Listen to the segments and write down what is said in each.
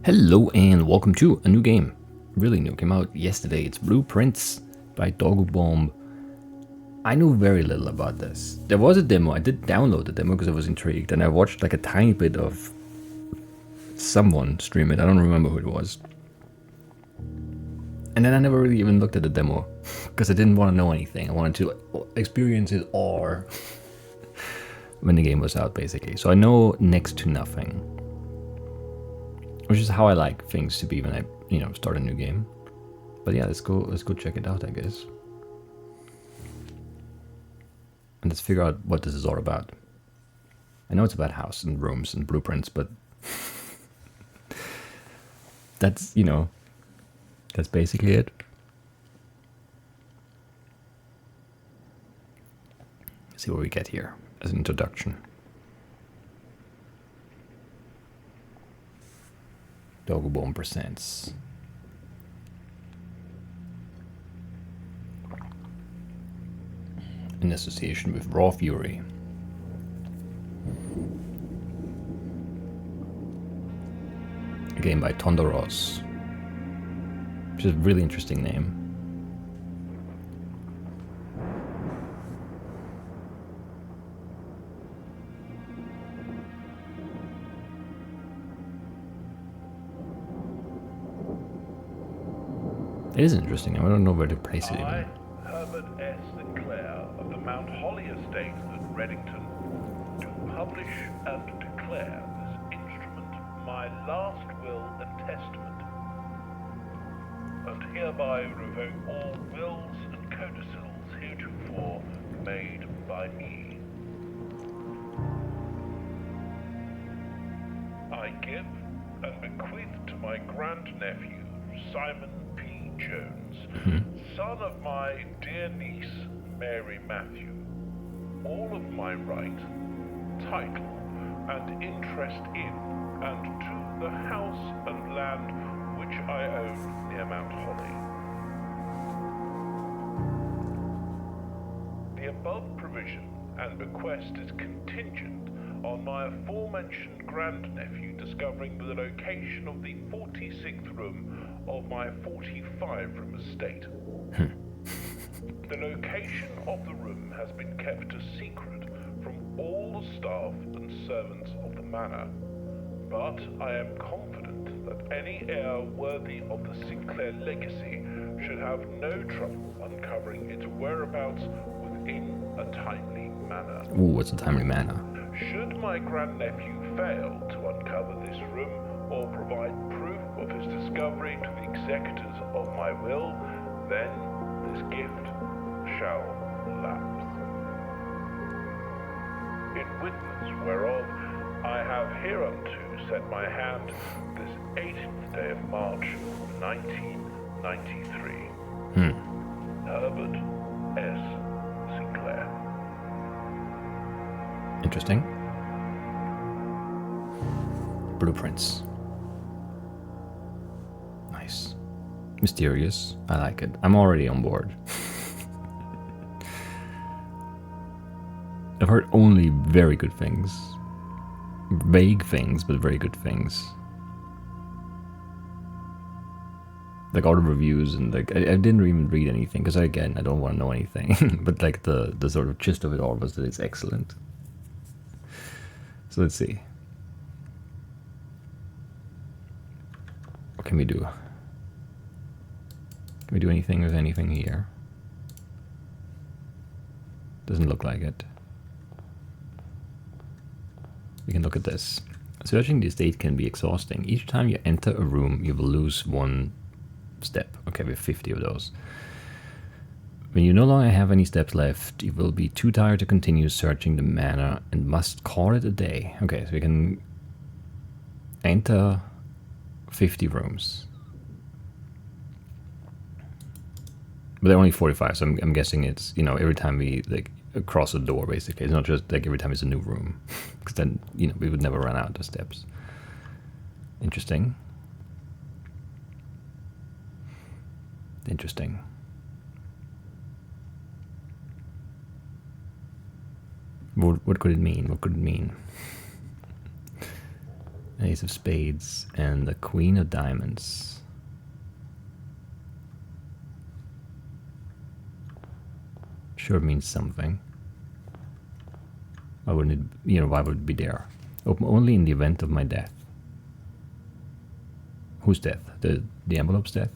Hello and welcome to a new game. Really new, came out yesterday. It's Blueprints by Doggo Bomb. I knew very little about this. There was a demo, I did download the demo because I was intrigued, and I watched like a tiny bit of someone stream it. I don't remember who it was. And then I never really even looked at the demo because I didn't want to know anything. I wanted to experience it or when the game was out, basically. So I know next to nothing, which is how I like things to be when I, start a new game. But yeah, let's go check it out, I guess. And let's figure out what this is all about. I know it's about house and rooms and blueprints, but that's, that's basically it. Let's see what we get here as an introduction. Doggo Bomb presents. In association with Raw Fury. A game by Tondoros, which is a really interesting name. It is interesting. I don't know where to place it even. Herbert S. Sinclair of the Mount Holly Estate at Reddington, do publish and declare this instrument my last will and testament, and hereby revoke all wills and codicils heretofore made by me. I give and bequeath to my grandnephew, Simon P. Jones, son of my dear niece, Mary Matthew, all of my right, title, and interest in, and to the house and land which I own near Mount Holly. The above provision and bequest is contingent on my aforementioned grandnephew discovering the location of the 46th room of my 45-room estate. The location of the room has been kept a secret from all the staff and servants of the manor, but I am confident that any heir worthy of the Sinclair legacy should have no trouble uncovering its whereabouts within a timely manner. Ooh, what's a timely manner? Should my grandnephew fail to uncover this room or provide proof of his discovery to the executors of my will, then this gift shall lapse. In witness whereof I have hereunto set my hand this 18th day of March, 1993. Herbert S. Sinclair. Interesting. Blueprints. Nice. Mysterious. I like it. I'm already on board. I've heard only very good things. Vague things, but very good things. Like all the reviews and like I didn't even read anything because again I don't want to know anything. But like the sort of gist of it all was that it's excellent. So let's see. What can we do? Can we do anything with anything here? Doesn't look like it. We can look at this. Searching the estate can be exhausting. Each time you enter a room, you will lose one step. Okay, we have 50 of those. When you no longer have any steps left, you will be too tired to continue searching the manor and must call it a day. Okay, so we can enter 50 rooms. But they're only 45, so I'm guessing it's, every time we like cross a door, basically. It's not just like every time it's a new room. Because then, we would never run out of steps. Interesting. Interesting. What could it mean? What could it mean? an ace of spades, and the queen of diamonds. Sure means something. Why wouldn't it, why would it be there? Open only in the event of my death. Whose death? The envelope's death?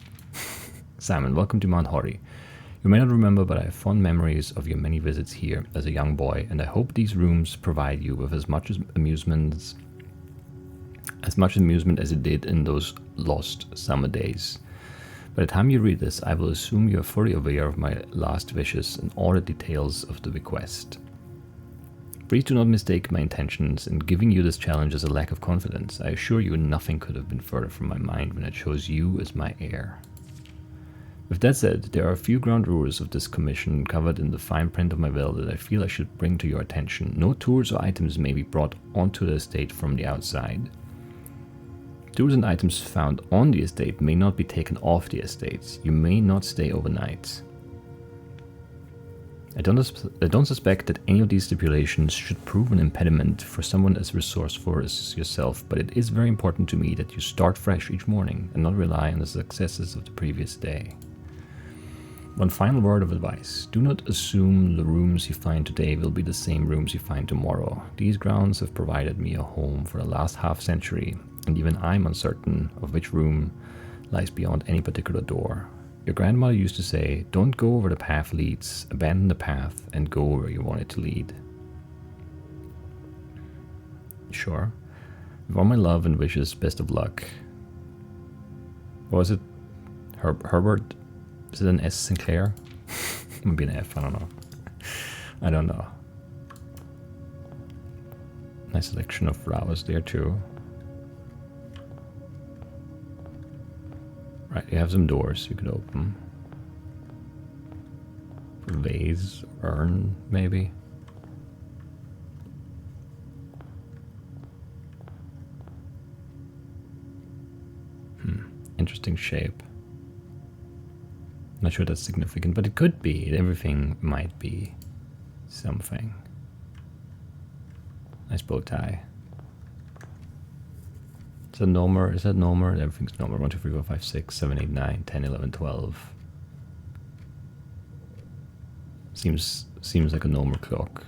Simon, welcome to Mount Hori. You may not remember, but I have fond memories of your many visits here as a young boy, and I hope these rooms provide you with as much amusement as it did in those lost summer days. By the time you read this, I will assume you are fully aware of my last wishes and all the details of the bequest. Please do not mistake my intentions in giving you this challenge as a lack of confidence. I assure you nothing could have been further from my mind when I chose you as my heir. With that said, there are a few ground rules of this commission covered in the fine print of my will that I feel I should bring to your attention. No tools or items may be brought onto the estate from the outside. Tools and items found on the estate may not be taken off the estate. You may not stay overnight. I don't suspect that any of these stipulations should prove an impediment for someone as resourceful as yourself, but it is very important to me that you start fresh each morning and not rely on the successes of the previous day. One final word of advice. Do not assume the rooms you find today will be the same rooms you find tomorrow. These grounds have provided me a home for the last half-century, and even I'm uncertain of which room lies beyond any particular door. Your grandmother used to say, don't go where the path leads, abandon the path and go where you want it to lead. Sure. With all my love and wishes, best of luck. What was it? Herbert? Is it an S, Sinclair? Maybe an F, I don't know. I don't know. Nice selection of flowers there too. Right, you have some doors you could open. For vase, urn, maybe. Interesting shape. Not sure that's significant, but it could be. Everything might be something. Nice bow tie. Is that normal? Is that normal? Everything's normal. 1, 2, 3, 4, 5, 6, 7, 8, 9, 10, 11, 12. Seems like a normal clock.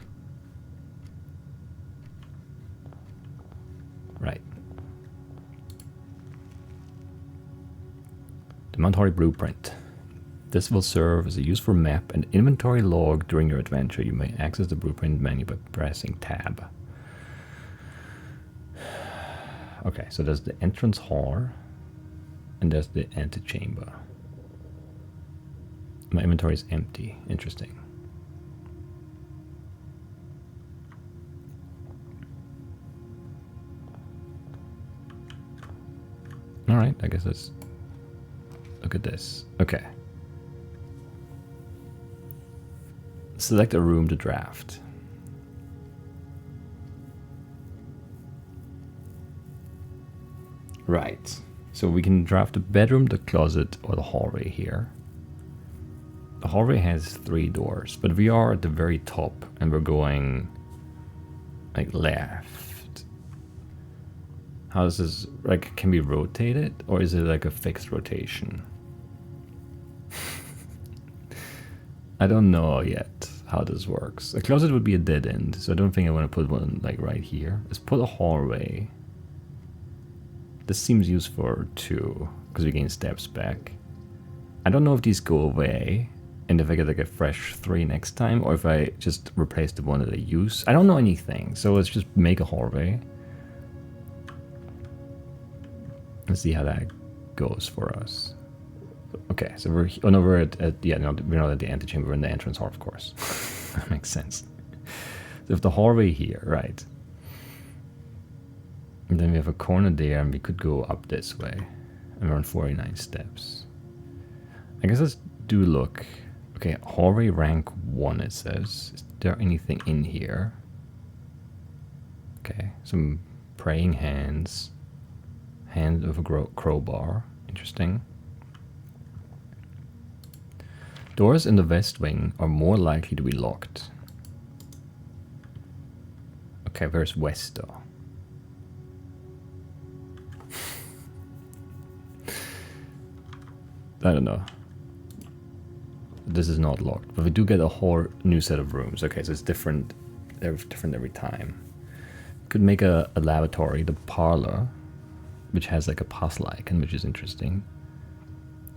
Right. The Mount Hori Blueprint. This will serve as a useful map and inventory log during your adventure. You may access the blueprint menu by pressing tab. Okay, so there's the entrance hall, and there's the antechamber. My inventory is empty. Interesting. Alright, I guess let's look at this. Okay. Select a room to draft. Right. So we can draft the bedroom, the closet, or the hallway here. The hallway has 3 doors, but we are at the very top and we're going like left. How does this, like, can we rotate it, or is it like a fixed rotation? I don't know yet how this works. A closet would be a dead end, so I don't think I want to put one like right here. Let's put a hallway. This seems useful too, because we gain steps back. I don't know if these go away, and if I get like a fresh 3 next time, or if I just replace the one that I use. I don't know anything, so let's just make a hallway. Let's see how that goes for us. Okay, so we're we're not at the antechamber, we're in the entrance hall, of course. That makes sense. So if the hallway here, right? And then we have a corner there, and we could go up this way. And we're on 49 steps. I guess let's do look. Okay, hallway rank 1, it says. Is there anything in here? Okay, some praying hands. Hand of a crowbar. Interesting. Doors in the west wing are more likely to be locked. Okay, where's west though? I don't know. This is not locked, but we do get a whole new set of rooms. Okay, so it's different. They're different every time. Could make a lavatory, the parlor, which has like a puzzle icon, which is interesting.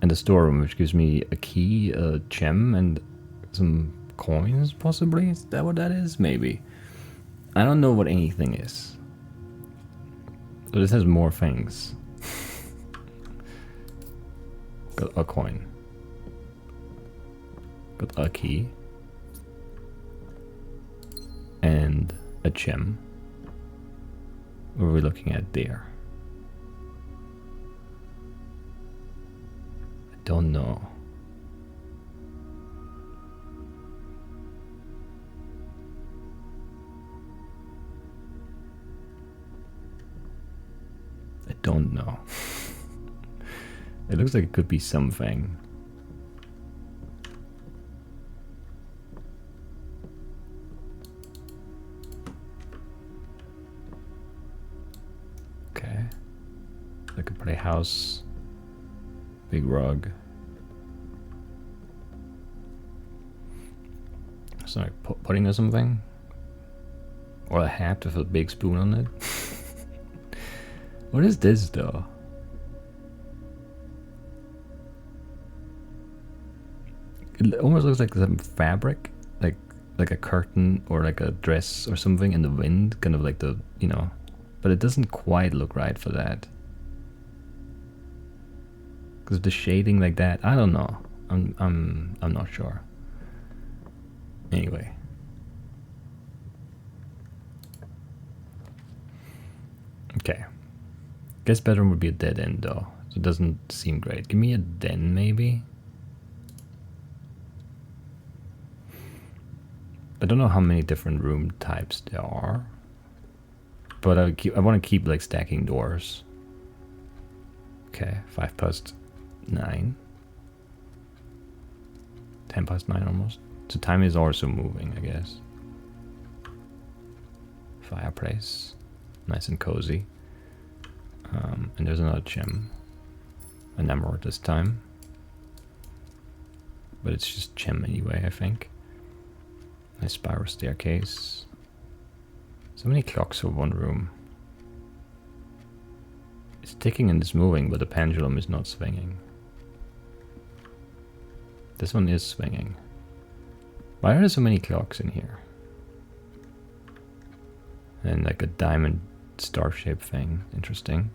And the storeroom, which gives me a key, a gem, and some coins, possibly? Is that what that is? Maybe. I don't know what anything is. So this has more things. Got a coin. Got a key. And a gem. What are we looking at there? I don't know. I don't know. It looks like it could be something. Okay. Like a pretty house. Big rug. It's like pudding or something. Or a hat with a big spoon on it. What is this though? It almost looks like some fabric, like a curtain or like a dress or something in the wind, kind of like the, you know, but it doesn't quite look right for that. Because the shading like that, I don't know. I'm not sure. Anyway. Okay. Guest bedroom would be a dead end though. So it doesn't seem great. Give me a den maybe. I don't know how many different room types there are. But I want to keep like stacking doors. Okay, 5 past 9. 10 past 9 almost. So time is also moving, I guess. Fireplace. Nice and cozy. And there's another gem. An emerald this time. But it's just gem anyway, I think. Nice spiral staircase. So many clocks for one room. It's ticking and it's moving, but the pendulum is not swinging. This one is swinging. Why are there so many clocks in here? And like a diamond star-shaped thing. Interesting.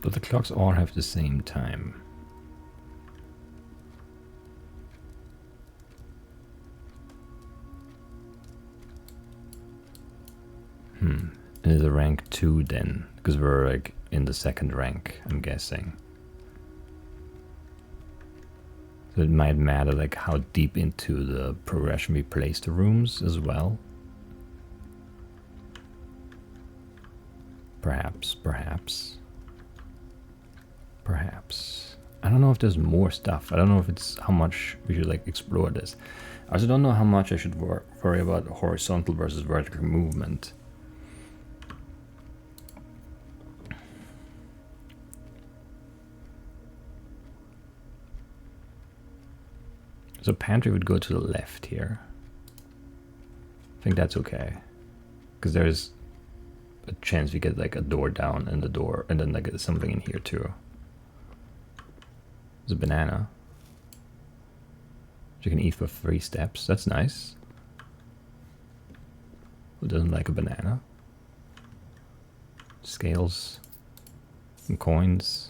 But the clocks all have the same time. It is a rank 2 then, because we're like in the second rank, I'm guessing. So it might matter like how deep into the progression we place the rooms as well. Perhaps. I don't know if there's more stuff. I don't know if it's how much we should like explore this. I also don't know how much I should worry about horizontal versus vertical movement. So pantry would go to the left here. I think that's okay. Because there's a chance we get like a door down and the door, and then like something in here too. There's a banana. You can eat for 3 steps. That's nice. Who doesn't like a banana? Scales. Some coins.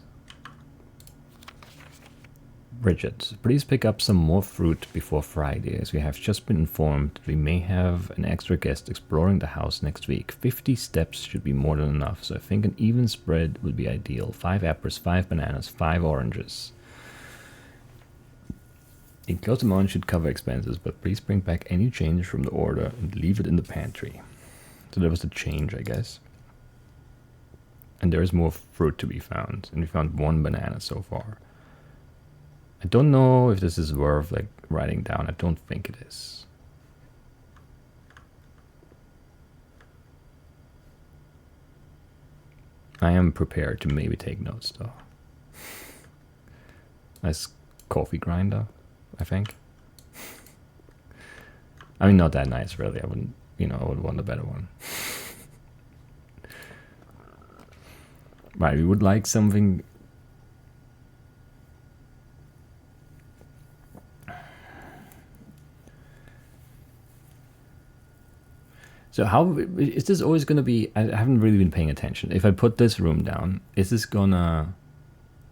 Bridget, please pick up some more fruit before Friday, as we have just been informed that we may have an extra guest exploring the house next week. 50 steps should be more than enough, so I think an even spread would be ideal. 5 apples, 5 bananas, 5 oranges. The enclosed amount should cover expenses, but please bring back any change from the order and leave it in the pantry. So there was the change, I guess. And there is more fruit to be found, and we found 1 banana so far. I don't know if this is worth like writing down. I don't think it is. I am prepared to maybe take notes though. Nice coffee grinder, I think. I mean, not that nice really. I wouldn't, you know, I would want a better one. Right, we would like something. So how is this always going to be? I haven't really been paying attention. If I put this room down, is this gonna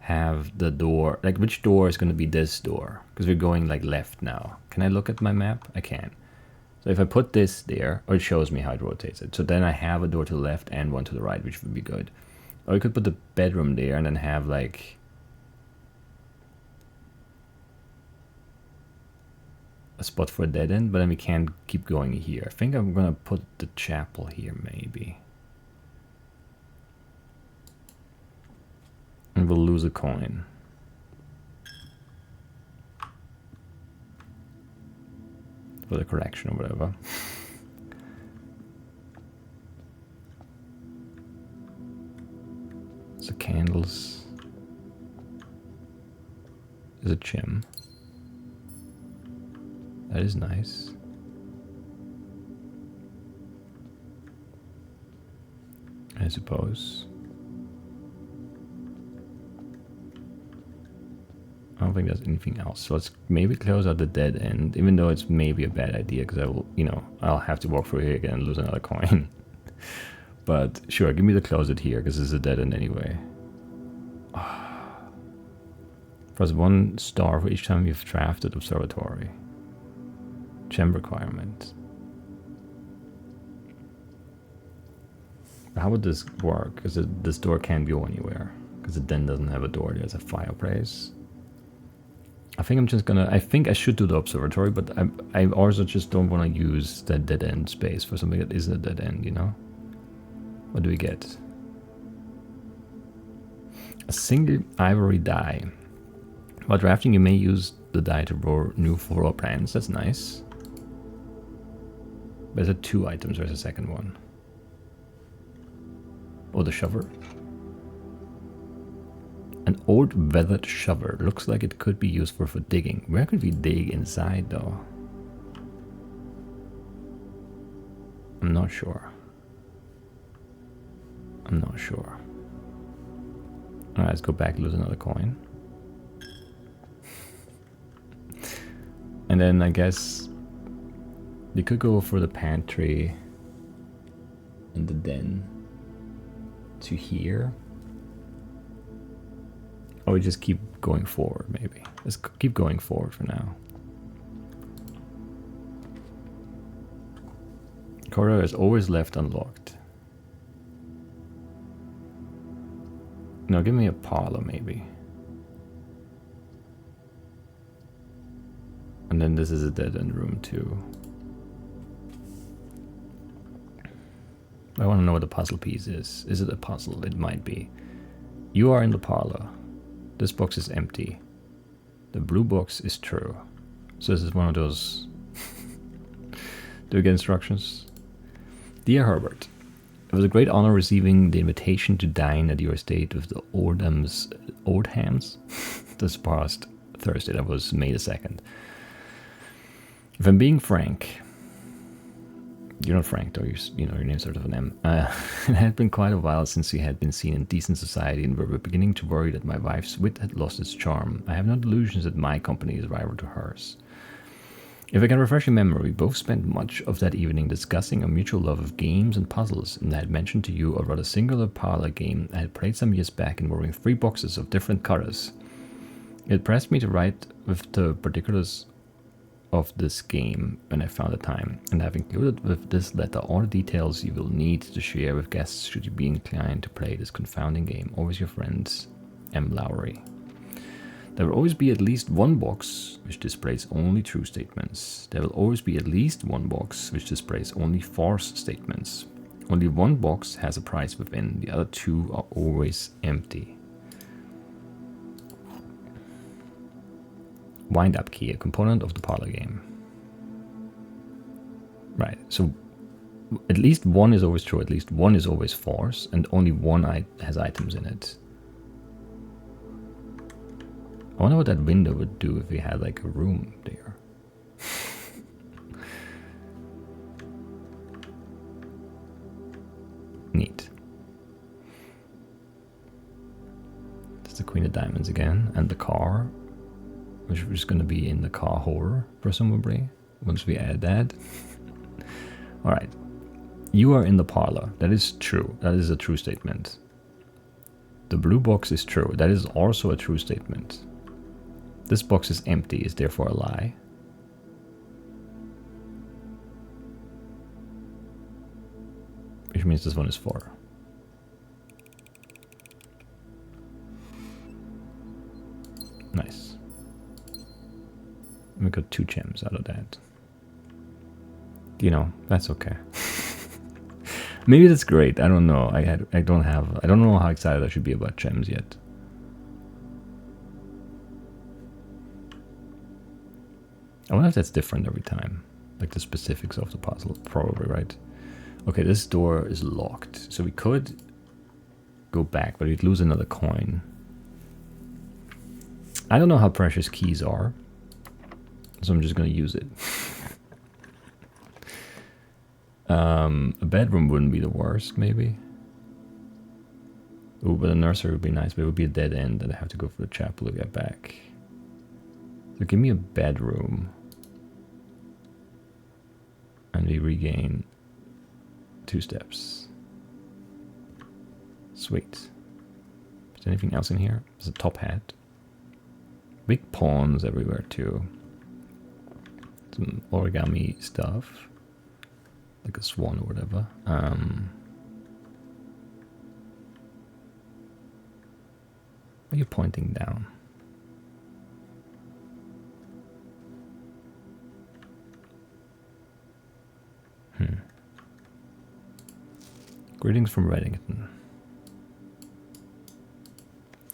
have the door? Like, which door is going to be this door? Because we're going like left now. Can I look at my map? I can. So if I put this there, or it shows me how it rotates it. So then I have a door to the left and one to the right, which would be good. Or I could put the bedroom there and then have like a spot for a dead end, but then we can't keep going here. I think I'm gonna put the chapel here maybe. And we'll lose a coin. For the correction or whatever. So candles. There's a gem. That is nice. I suppose. I don't think there's anything else. So let's maybe close out the dead end, even though it's maybe a bad idea because I will, you know, I'll have to walk through here again and lose another coin. But sure, give me the close it here because this is a dead end anyway. Press 1 star for each time you've drafted observatory. Gem requirement. How would this work? Because this door can't go anywhere. Because it then doesn't have a door. There's a fireplace. I think I'm just gonna. I think I should do the observatory, but I also just don't want to use that dead end space for something that isn't a dead end. You know. What do we get? A single ivory die. While drafting, you may use the die to roll new floor plans. That's nice. But there's 2 items. There's a second one. Oh, the shovel. An old weathered shovel. Looks like it could be useful for digging. Where could we dig inside, though? I'm not sure. I'm not sure. Alright, let's go back, lose another coin. And then I guess we could go for the pantry and the den to here. Or we just keep going forward, maybe. Let's keep going forward for now. Courtyard is always left unlocked. No, give me a parlor, maybe. And then this is a dead-end room, too. I want to know what the puzzle piece is. Is it a puzzle? It might be. You are in the parlor. This box is empty. The blue box is true. So this is one of those... Do we get instructions? Dear Herbert, it was a great honor receiving the invitation to dine at your estate with the Oldhams this past Thursday. That was May the 2nd. If I'm being frank... You're not Frank, though. You know, your name starts with an M. It had been quite a while since we had been seen in decent society, and we were beginning to worry that my wife's wit had lost its charm. I have no delusions that my company is rival to hers. If I can refresh your memory, we both spent much of that evening discussing a mutual love of games and puzzles, and I had mentioned to you a rather singular parlor game I had played some years back involving 3 boxes of different colors. It pressed me to write with the particulars of this game when I found the time, and I've included with this letter all the details you will need to share with guests should you be inclined to play this confounding game. Always your friends, M. Lowry. There will always be at least 1 box which displays only true statements. There will always be at least 1 box which displays only false statements. Only 1 box has a prize within, the other 2 are always empty. Wind-up key, a component of the parlor game. Right, so at least one is always true, at least one is always false, and only one has items in it. I wonder what that window would do if we had like a room there. Neat. That's the Queen of Diamonds again, and the car, which is going to be in the car holder, presumably, once we add that. Alright. You are in the parlor. That is true. That is a true statement. The blue box is true. That is also a true statement. This box is empty, is therefore a lie. Which means this one is 4. Nice. We got 2 gems out of that. You know, that's okay. Maybe that's great. I don't know. I don't know how excited I should be about gems yet. I wonder if that's different every time. Like the specifics of the puzzle. Probably, right? Okay, this door is locked. So we could go back, but we'd lose another coin. I don't know how precious keys are. So I'm just going to use it. A bedroom wouldn't be the worst, maybe. Ooh, but a nursery would be nice, but it would be a dead end, and I have to go for the chapel to get back. So give me a bedroom. And we regain 2 steps. Sweet. Is there anything else in here? There's a top hat. Big pawns everywhere too. Some origami stuff. Like a swan or whatever. Why are you pointing down? Greetings from Reddington.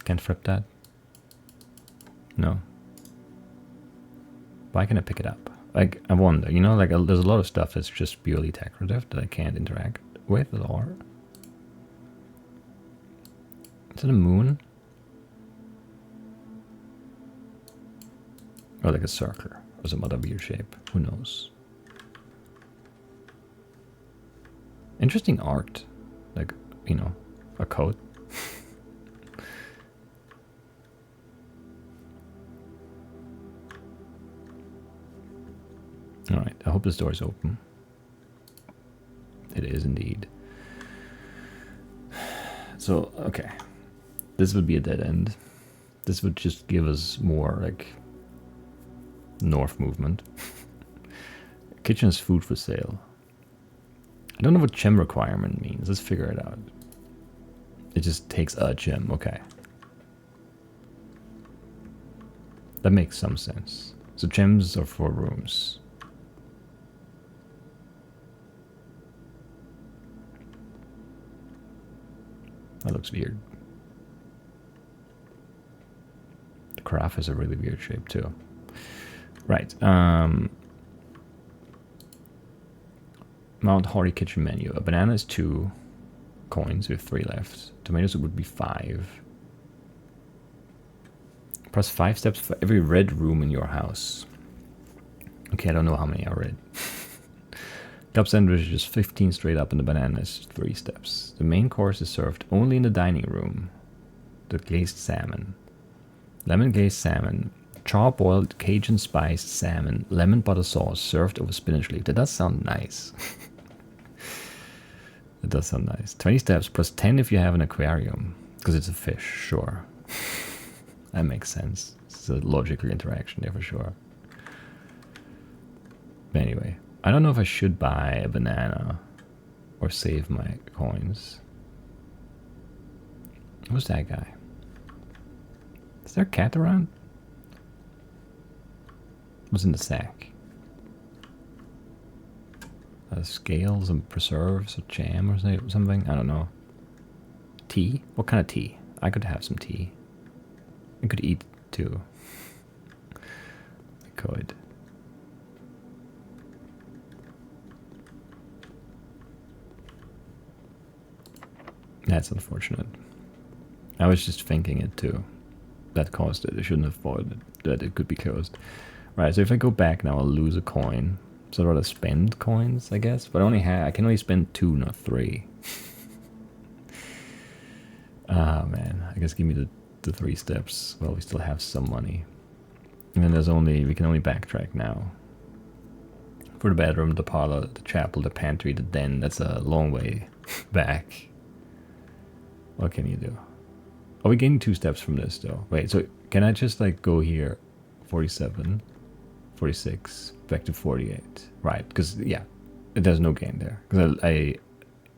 Can't flip that? No. Why can I pick it up? Like, I wonder, you know, like there's a lot of stuff that's just purely decorative that I can't interact with at all. Is it a moon? Or like a circle, or some other weird shape, who knows? Interesting art, like, you know, a coat. Alright, I hope this door is open. It is indeed. So, okay. This would be a dead end. This would just give us more, like, north movement. Kitchen is food for sale. I don't know what gem requirement means. Let's figure it out. It just takes a gem. Okay. That makes some sense. So gems are for rooms. That looks weird. The carafe has a really weird shape too. Right. Mount Hardy kitchen menu. A banana is 2 coins. We have 3 left. Tomatoes would be 5. Press 5 steps for every red room in your house. Okay, I don't know how many are red. Cup sandwich is 15 straight up, and the banana is 3 steps. The main course is served only in the dining room. The glazed salmon. Lemon glazed salmon. Char-boiled Cajun spiced salmon. Lemon butter sauce served over spinach leaf. That does sound nice. That does sound nice. 20 steps plus 10 if you have an aquarium. Because it's a fish, sure. That makes sense. It's a logical interaction there for sure. But anyway, I don't know if I should buy a banana or save my coins. Who's that guy? Is there a cat around? What's in the sack? Scales and preserves or jam or something? I don't know. Tea? What kind of tea? I could have some tea. I could eat too. I could. That's unfortunate. I was just thinking it too. That caused it. I shouldn't have thought that it could be closed. Right, so if I go back now, I'll lose a coin. So I'd rather spend coins, I guess. But I can only spend 2, not 3. Ah, man. I guess give me the 3 steps. Well, we still have some money. And then we can only backtrack now. For the bedroom, the parlor, the chapel, the pantry, the den. That's a long way back. What can you do? Are we getting 2 steps from this, though? Wait, so can I just, like, go here? 47, 46, back to 48. Right, because, yeah, there's no gain there. Because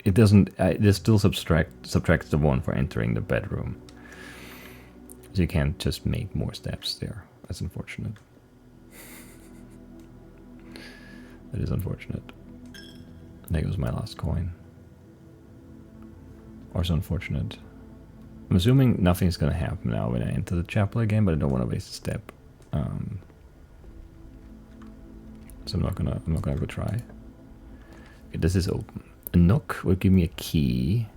it still subtracts the 1 for entering the bedroom. So you can't just make more steps there. That's unfortunate. That is unfortunate. There goes my last coin. Also unfortunate. I'm assuming nothing's gonna happen now when I enter the chapel again, but I don't want to waste a step. So I'm not gonna go try. Okay, this is open. A nook will give me a key.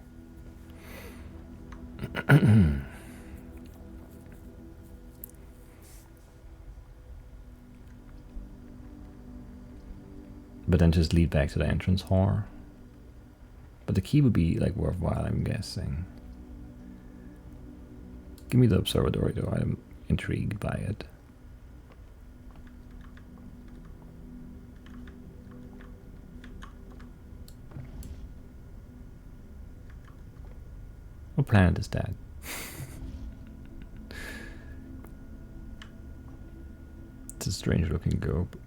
But then just lead back to the entrance hall. But the key would be like worthwhile, I'm guessing. Give me the observatory though, I'm intrigued by it. What planet is that? It's a strange looking globe.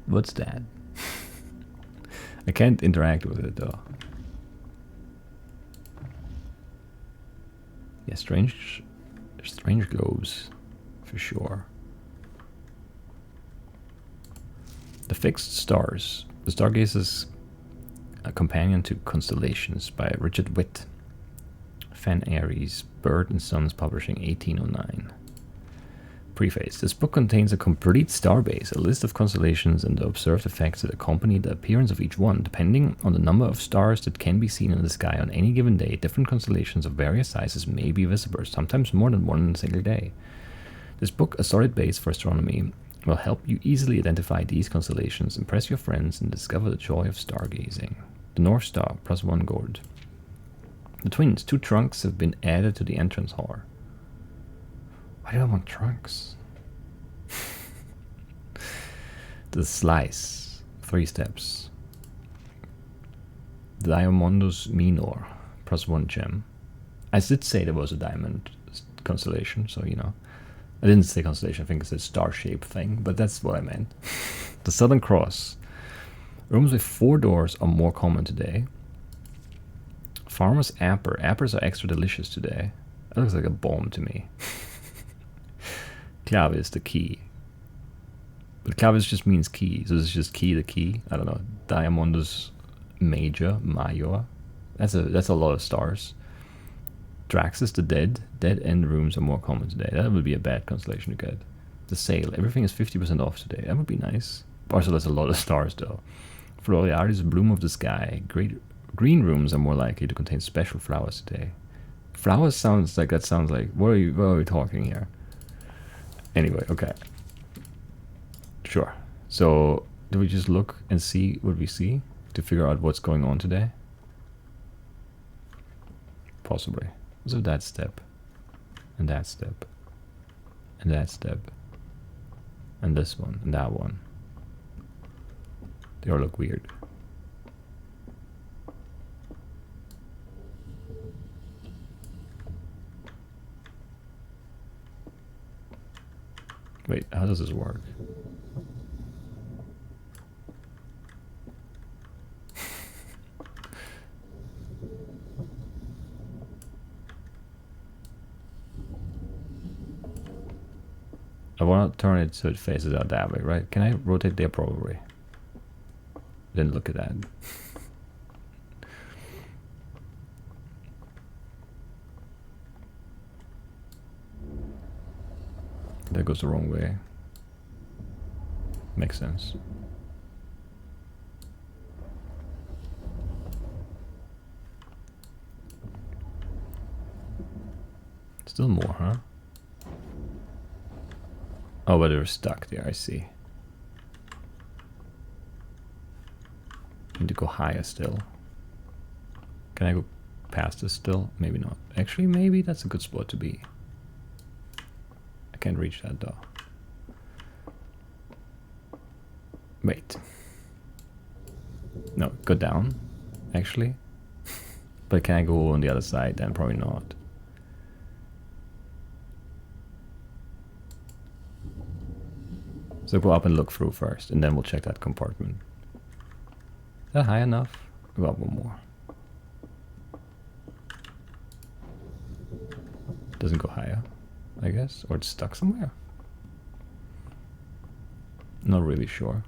What's that? I can't interact with it though. Yeah, strange globes, for sure. The Fixed Stars. The Stargazer's A Companion to Constellations by Richard Witt. Fan Aries, Bird and Sons Publishing, 1809. Preface. This book contains a complete starbase, a list of constellations and the observed effects that accompany the appearance of each one. Depending on the number of stars that can be seen in the sky on any given day, different constellations of various sizes may be visible, sometimes more than one in a single day. This book, a solid base for astronomy, will help you easily identify these constellations, impress your friends, and discover the joy of stargazing. The North Star, +1 gold. The twins, 2 trunks have been added to the entrance hall. Why do I want trunks? The Slice, 3 steps. Diamondus Minor, +1 gem. I did say there was a diamond constellation, so you know. I didn't say constellation, I think it's a star-shaped thing, but that's what I meant. The Southern Cross. Rooms with 4 doors are more common today. Farmer's Apple. Apples are extra delicious today. That looks like a bomb to me. Clave is the key. But clave just means key, so it's just key the key. I don't know. Diamondus Major. That's a lot of stars. Draxus the Dead. Dead end rooms are more common today. That would be a bad constellation to get. The Sale. Everything is 50% off today. That would be nice. Also, that's a lot of stars though. Floriaris, Bloom of the Sky. Green rooms are more likely to contain special flowers today. Flowers sounds like what are we talking here? Anyway, okay. Sure. So do we just look and see what we see to figure out what's going on today? Possibly. So that step. And that step. And that step. And this one. And that one. They all look weird. Wait, how does this work? I want to turn it so it faces out that way, right? Can I rotate there? Probably. Didn't look at that. That goes the wrong way. Makes sense. Still more, huh? Oh, but they're stuck there, I see. Need to go higher still. Can I go past this still? Maybe not. Actually, maybe that's a good spot to be. I can't reach that though. Wait. No, go down, actually. But can I go on the other side? Then probably not. So go up and look through first, and then we'll check that compartment. Is that high enough? Go up one more. Doesn't go higher, I guess, or it's stuck somewhere. Not really sure.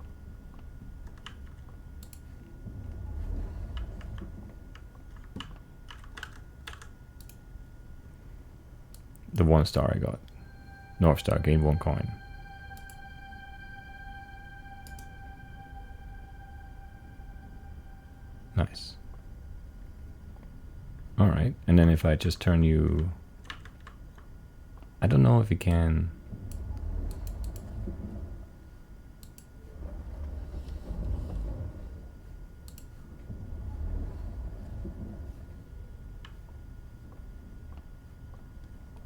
The 1 star I got. North Star, gained 1 coin. Nice. Alright, and then if I just turn you... I don't know if you can...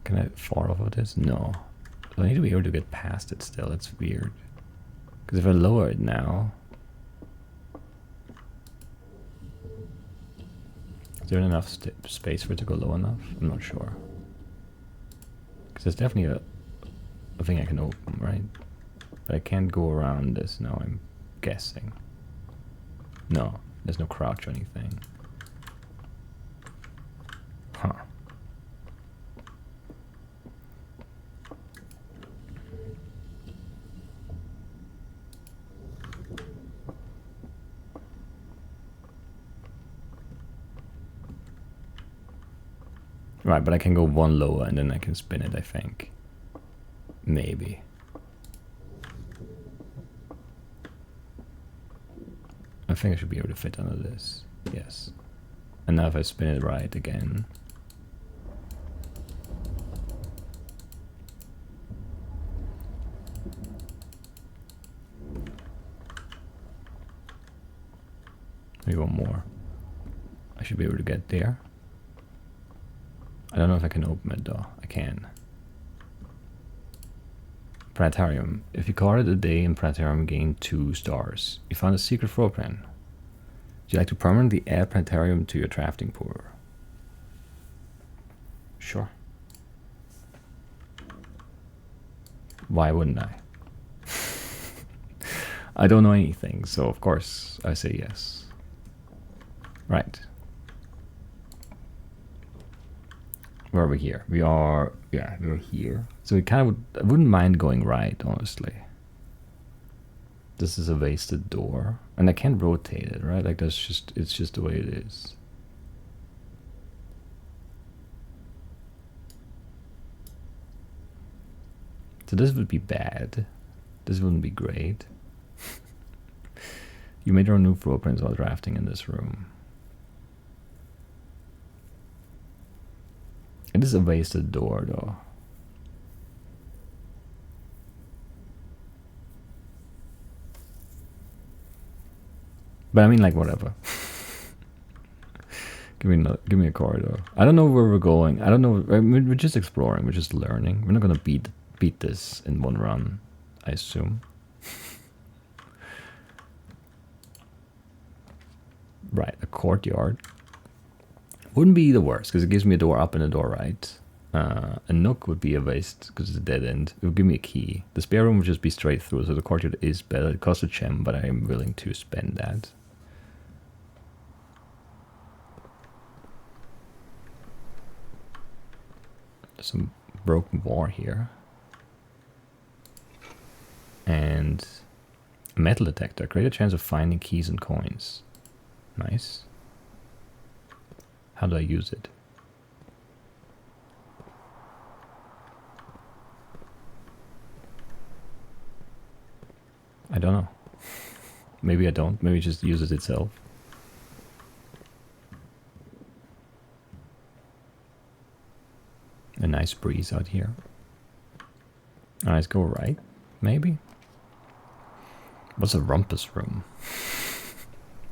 Can I fall off of this? No. So I need to be able to get past it still. It's weird. Because if I lower it now... Is there enough space for it to go low enough? I'm not sure. Because there's definitely a thing I can open, right? But I can't go around this now, I'm guessing. No, there's no crouch or anything. Huh. Right, but I can go 1 lower and then I can spin it, I think. Maybe. I think I should be able to fit under this. Yes. And now if I spin it right again. Maybe 1 more. I should be able to get there. I don't know if I can open it though. I can. Planetarium. If you call it a day in Planetarium, gain 2 stars. You found a secret floor plan. Would you like to permanently add Planetarium to your drafting pool? Sure. Why wouldn't I? I don't know anything, so of course I say yes. Right. Where are we here? We are, yeah, we're here. So we kind of I wouldn't mind going right, honestly. This is a wasted door. And I can't rotate it, right? Like that's just, it's just the way it is. So this would be bad. This wouldn't be great. You made your own new floor plans while drafting in this room. It is a wasted door, though. But I mean, like, whatever. give me a corridor. I don't know where we're going. I don't know. I mean, we're just exploring. We're just learning. We're not gonna beat this in 1 run, I assume. Right, a courtyard. Wouldn't be the worst, because it gives me a door up and a door right. A nook would be a waste, because it's a dead end. It would give me a key. The spare room would just be straight through, so the courtyard is better. It costs a gem, but I am willing to spend that. There's some broken wall here. And a metal detector. Greater chance of finding keys and coins. Nice. How do I use it? I don't know. Maybe I don't. Maybe it just uses itself. A nice breeze out here. Alright, let's go right. Maybe. What's a rumpus room?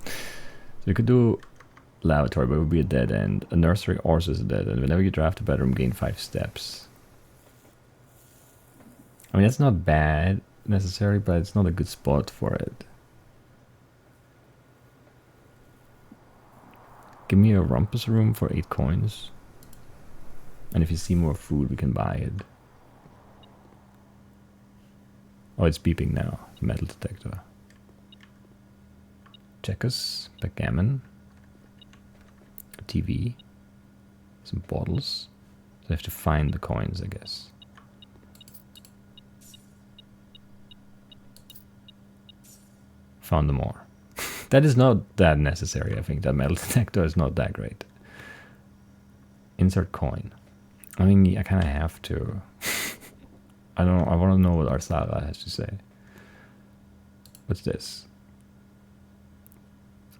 So you could do lavatory, but it would be a dead end. A nursery also is a dead end. Whenever you draft a bedroom, gain 5 steps. I mean, that's not bad necessarily, but it's not a good spot for it. Give me a rumpus room for 8 coins. And if you see more food, we can buy it. Oh, it's beeping now. Metal detector. Checkers, backgammon, a TV, some bottles. So I have to find the coins, I guess. Found them all. That is not that necessary, I think. That metal detector is not that great. Insert coin. I mean, I kind of have to. I don't know. I want to know what Alzara has to say. What's this?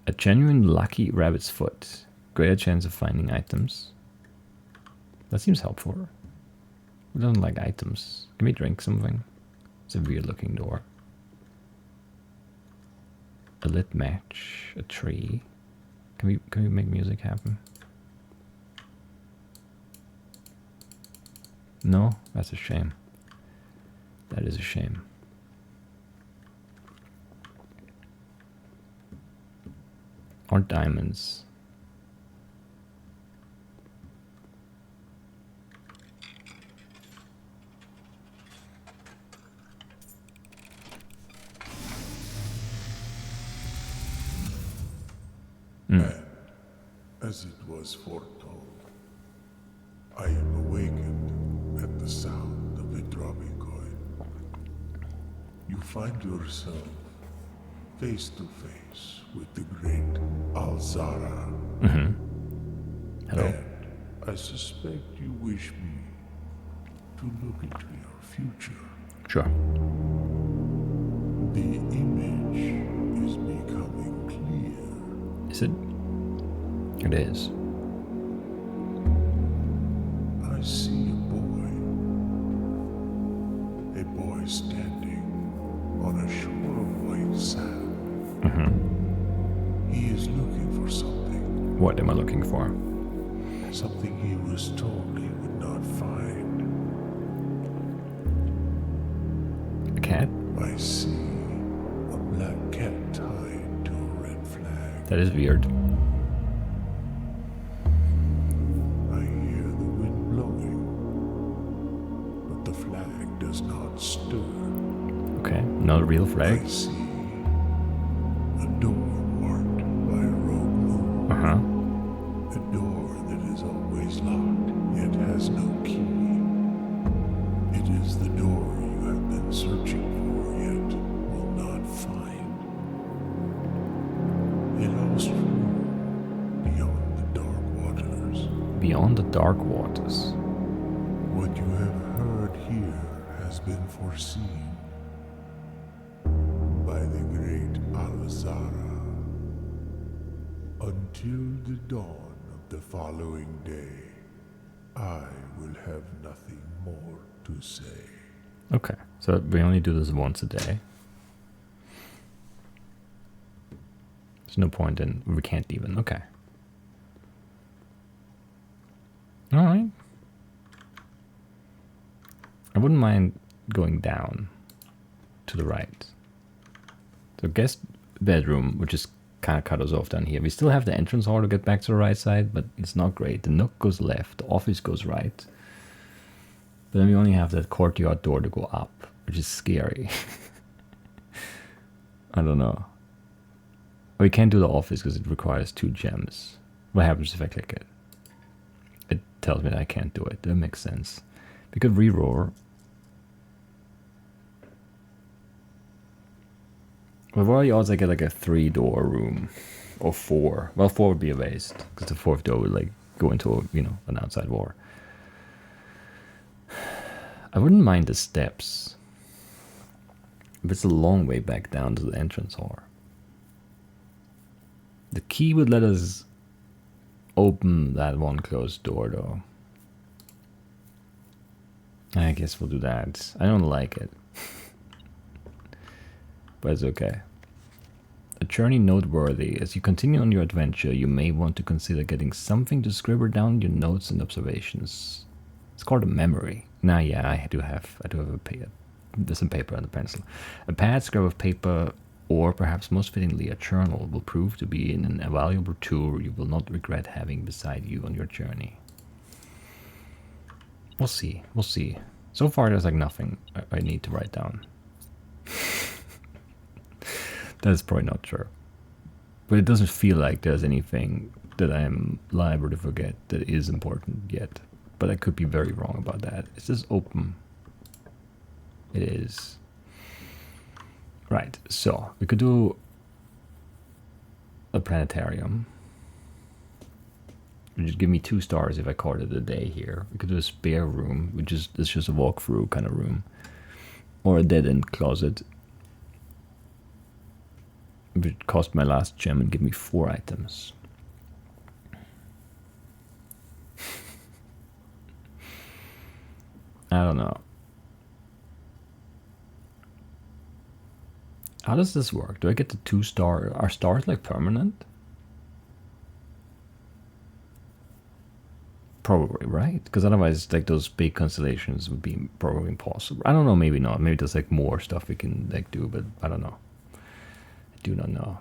A genuine lucky rabbit's foot. Greater chance of finding items. That seems helpful. Who doesn't like items? Can we drink something? It's a weird looking door. A lit match. A tree. Can we make music happen? No? That's a shame. That is a shame. Or diamonds. And, as it was foretold, I am awakened at the sound of the dropping coin. You find yourself face to face with the great Alzara. Hello. And I suspect you wish me to look into your future. Sure. The image is becoming clear. Is it? It is. I see a boy standing on a shore of white sand. He is looking for something. What am I looking for? Something he was told he would not find. A cat? I see a black cat tied to a red flag. That is weird. I hear the wind blowing, but the flag does not stir. Okay, not a real flag. I see a door marked by a rogue moon. A door that is always locked, yet has no key. It is the door you have been searching for, yet will not find. A lost room beyond the dark waters. Beyond the dark waters. What you have heard here has been foreseen by the great Alzara. Until the dawn of the following day, I will have nothing more to say. Okay, so we only do this once a day. There's no point in, we can't even, okay. Alright. I wouldn't mind going down to the right. So guest bedroom, which is kind of cut us off down here. We still have the entrance hall to get back to the right side, but it's not great. The nook goes left, the office goes right. But then we only have that courtyard door to go up, which is scary. I don't know. We can't do the office because it requires 2 gems. What happens if I click it? It tells me that I can't do it. That makes sense. We could re-roar. Well, what are the odds I get like a 3-door room? Or 4? Well, 4 would be a waste. Because the 4th door would like go into, you know, an outside war. I wouldn't mind the steps. But it's a long way back down to the entrance hall. The key would let us open that one closed door, though. I guess we'll do that. I don't like it. But it's okay. A journey noteworthy. As you continue on your adventure, you may want to consider getting something to scribble down your notes and observations. It's called a memory. Nah, yeah, I do have some paper and a pencil. A pad, scrap of paper, or perhaps most fittingly a journal will prove to be an invaluable tool you will not regret having beside you on your journey. We'll see. We'll see. So far, there's like nothing I need to write down. That's probably not true. But it doesn't feel like there's anything that I'm liable to forget that is important yet. But I could be very wrong about that. Is this open? It is. Right, so we could do a planetarium. Just give me 2 stars if I called it a day here. We could do a spare room, which is it's just a walkthrough kind of room. Or a dead-end closet. Which cost my last gem and give me 4 items. I don't know. How does this work? Do I get the 2 star? Are stars like permanent? Probably, right? Because otherwise, like those big constellations would be probably impossible. I don't know, maybe not. Maybe there's like more stuff we can like do, but I don't know. I do not know.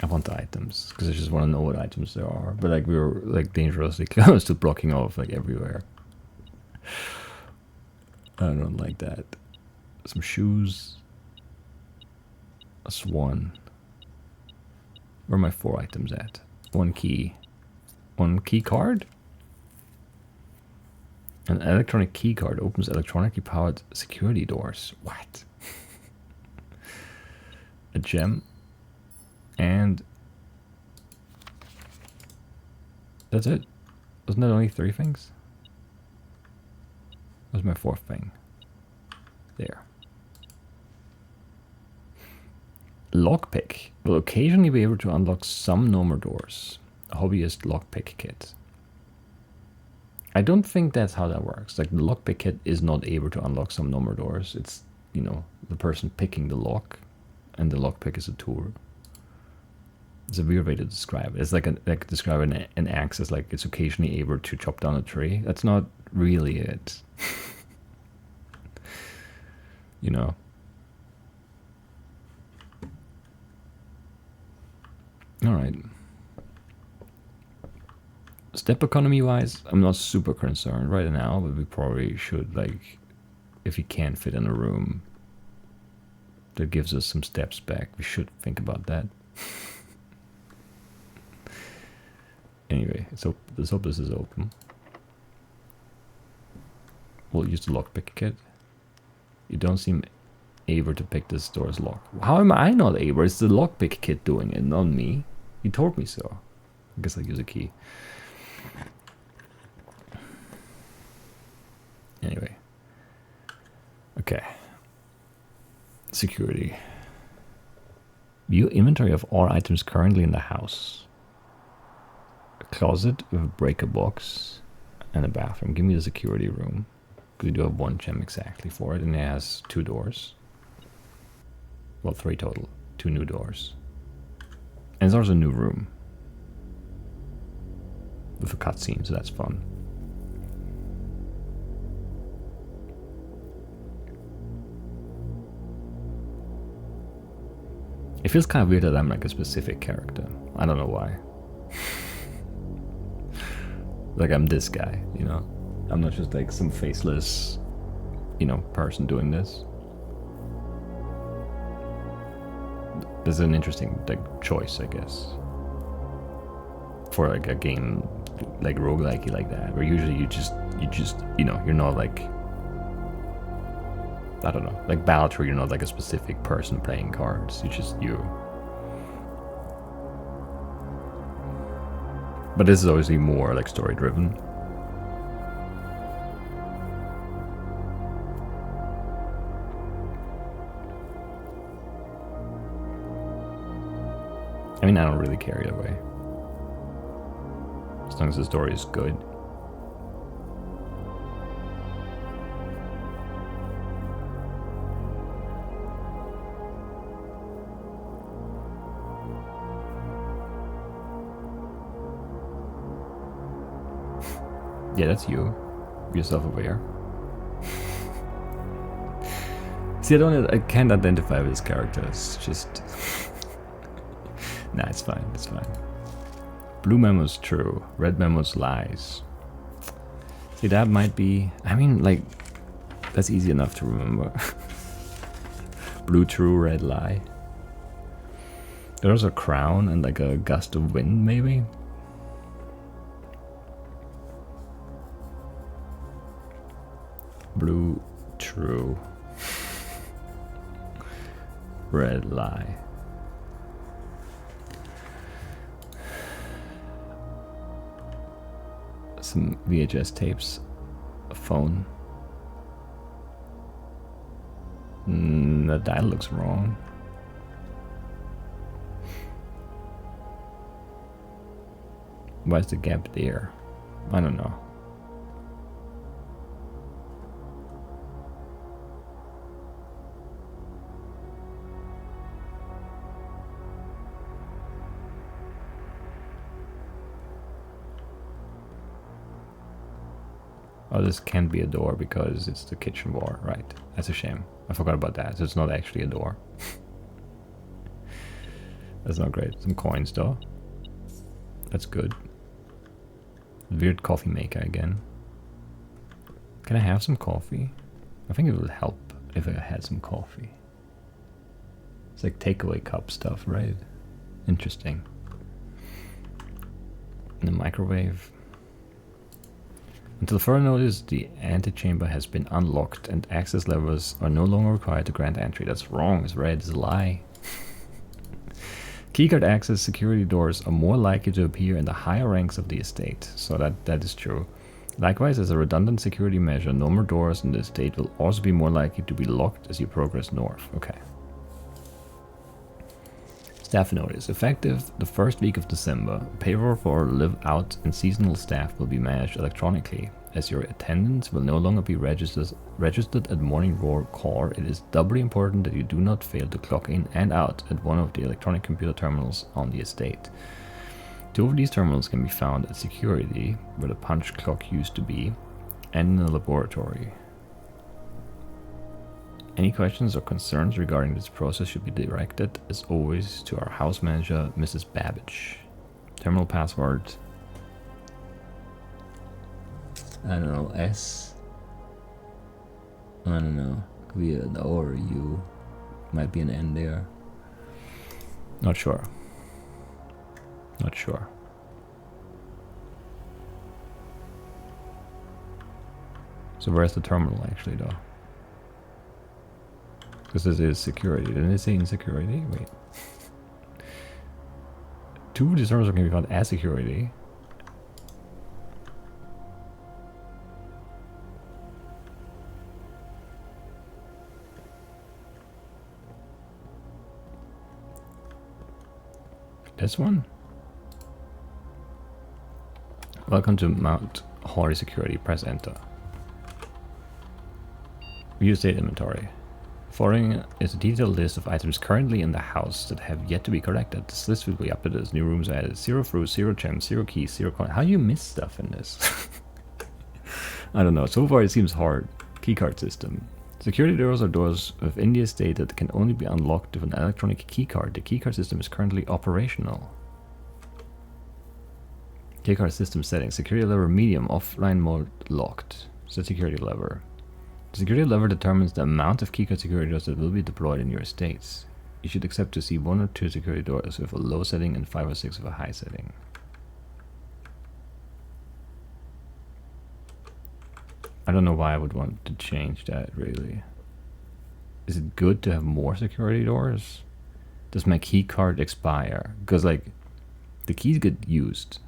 I want the items because I just want to know what items there are. But like we were like dangerously close to blocking off like everywhere. I don't like that. Some shoes. A swan. Where are my 4 items at? 1 key. 1 key card? An electronic key card opens electronically powered security doors. What? A gem. And that's it. Wasn't that only 3 things? What's my 4th thing? There. Lockpick. Will occasionally be able to unlock some normal doors. A hobbyist lockpick kit. I don't think that's how that works. Like the lockpick kit is not able to unlock some normal doors. It's, you know, the person picking the lock, and the lockpick is a tool. It's a weird way to describe it. It's like describing an axe as like it's occasionally able to chop down a tree. That's not really it. You know. All right. Step economy wise, I'm not super concerned right now, but we probably should, like, if you can't fit in a room that gives us some steps back, we should think about that. Anyway, so let's hope this is open. We'll use the lockpick kit. You don't seem able to pick this door's lock. How am I not able? It's the lockpick kit doing it, not me. You told me so. I guess I'll use a key. Anyway. Okay. Security. View inventory of all items currently in the house. A closet with a breaker box and a bathroom. Give me the security room. Because we do have 1 gem exactly for it, and it has 2 doors. Well, 3 total. 2 new doors. And there's also a new room. With a cutscene, so that's fun. It feels kind of weird that I'm like a specific character. I don't know why. Like I'm this guy, you know? I'm not just like some faceless, you know, person doing this. This is an interesting like choice, I guess. For like a game like roguelike like that, where usually you just you know, you're not like, I don't know, like Battle, you're not like a specific person playing cards. You just you. But this is obviously more like story driven. I mean, I don't really care either way. As long as the story is good. Yeah, that's you. You're self-aware. See, I can't identify with this character. It's just... Nah, it's fine, it's fine. Blue memo's true. Red memo's lies. See, that might be... I mean, like... That's easy enough to remember. Blue true, red lie. There's a crown and like a gust of wind, maybe? Blue true. Red lie. Some VHS tapes. A phone. The dial looks wrong. Why is the gap there? I don't know. Oh, this can't be a door because it's the kitchen wall, right? That's a shame. I forgot about that. So it's not actually a door. That's not great. Some coins though. That's good. Weird coffee maker again. Can I have some coffee? I think it would help if I had some coffee. It's like takeaway cup stuff, right? Interesting. In the microwave. Until further notice, the antechamber has been unlocked and access levers are no longer required to grant entry. That's wrong, it's red, it's a lie. Keycard access security doors are more likely to appear in the higher ranks of the estate, so that is true. Likewise, as a redundant security measure, no more doors in the estate will also be more likely to be locked as you progress north. Okay. Staff notice. Effective the first week of December, payroll for live out and seasonal staff will be managed electronically. As your attendance will no longer be registered at Morning Roar Core, it is doubly important that you do not fail to clock in and out at one of the electronic computer terminals on the estate. Two of these terminals can be found at security, where the punch clock used to be, and in the laboratory. Any questions or concerns regarding this process should be directed, as always, to our house manager, Mrs. Babbage. Terminal password. I don't know, S. I don't know. Could be an O or a U. Might be an N there. Not sure. Not sure. So where's the terminal actually though? Because this is security. Didn't it say in security? Wait. Two of these terminals are going to be found as security. This one? Welcome to Mount Hori Security. Press enter. View state inventory. Following is a detailed list of items currently in the house that have yet to be collected. This list will be updated as new rooms are added. 0 fruit, 0 gems, 0 keys, 0 coin. How do you miss stuff in this? I don't know. So far it seems hard. Keycard system. Security doors are doors within the estate that can only be unlocked with an electronic keycard. The keycard system is currently operational. Keycard system settings. Security lever medium. Offline mode locked. Set security lever. The security lever determines the amount of keycard security doors that will be deployed in your estates. You should accept to see 1 or 2 security doors with a low setting and 5 or 6 with a high setting. I don't know why I would want to change that, really. Is it good to have more security doors? Does my key card expire? Because, like, the keys get used.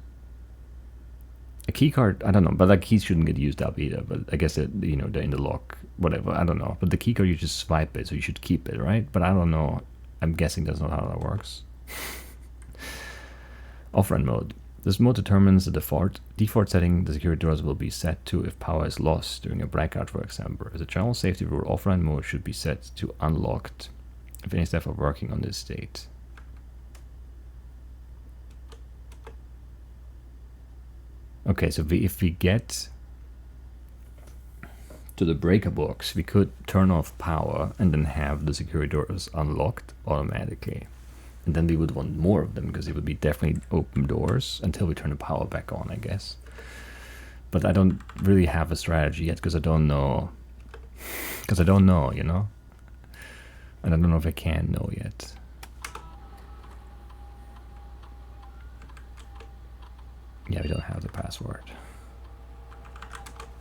A key card, I don't know, but like keys shouldn't get used up either. But I guess that, you know, they're in the lock, whatever. I don't know. But the key card, you just swipe it, so you should keep it, right? But I don't know. I'm guessing that's not how that works. Offline mode. This mode determines the default setting the security doors will be set to if power is lost during a blackout, for example. As a general safety rule, offline mode should be set to unlocked if any staff are working on this state. Okay, so if we get to the breaker box, we could turn off power and then have the security doors unlocked automatically. And then we would want more of them because it would be definitely open doors until we turn the power back on, I guess. But I don't really have a strategy yet because I don't know. Because I don't know, you know? And I don't know if I can know yet. Yeah, we don't have the password.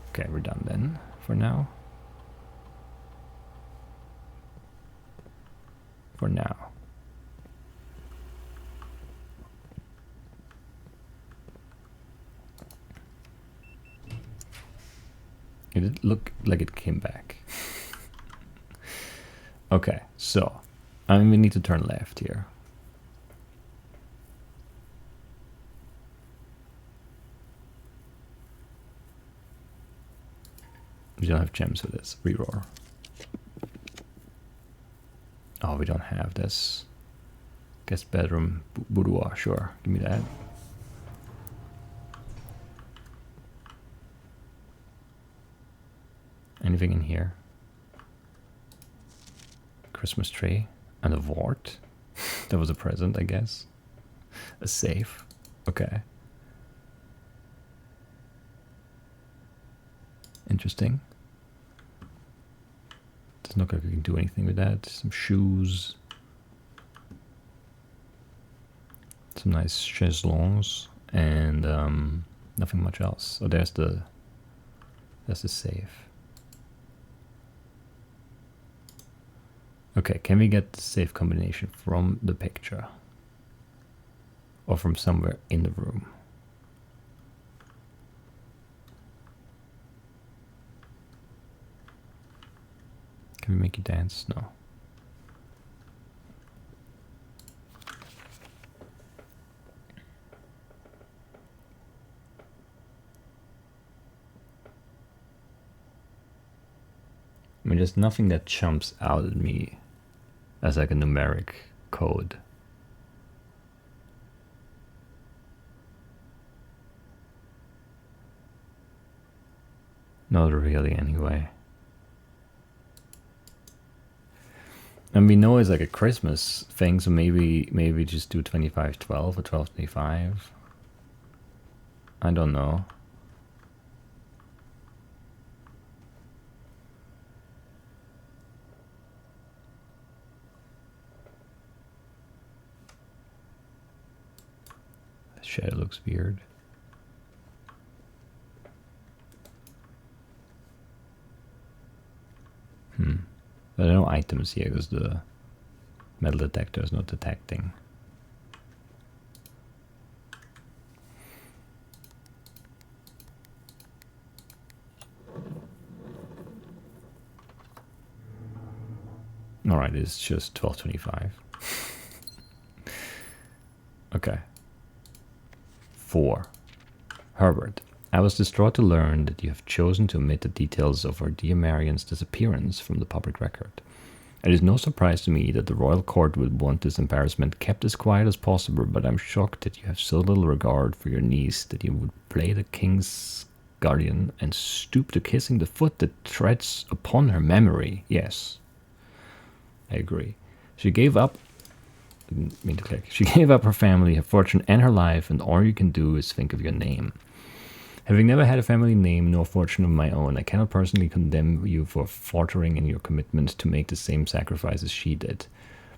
Okay, we're done then for now. For now. It did look like it came back. Okay, so we need to turn left here. We don't have gems for this. Reroar. Oh, we don't have this. Guest bedroom. Boudoir. Sure. Give me that. Anything in here? Christmas tree. And a wart. That was a present, I guess. A safe. Okay. Interesting. Doesn't look like we can do anything with that. Some shoes. Some nice chaiselongs. And nothing much else. Oh, that's the safe. Okay, can we get the safe combination from the picture? Or from somewhere in the room? Can we make you dance? No. I mean, there's nothing that jumps out at me as like a numeric code. Not really, anyway. And we know it's like a Christmas thing, so maybe just do 2512 or 1225. I don't know. The shadow looks weird. There are no items here because the metal detector is not detecting. Alright, it's just 1225. Okay. 4. Herbert. I was distraught to learn that you have chosen to omit the details of our dear Marian's disappearance from the public record. It is no surprise to me that the royal court would want this embarrassment kept as quiet as possible, but I'm shocked that you have so little regard for your niece that you would play the king's guardian and stoop to kissing the foot that treads upon her memory. Yes, I agree. She gave up. I didn't mean to click. She gave up her family, her fortune, and her life, and all you can do is think of your name. Having never had a family name nor fortune of my own, I cannot personally condemn you for faltering in your commitment to make the same sacrifices she did.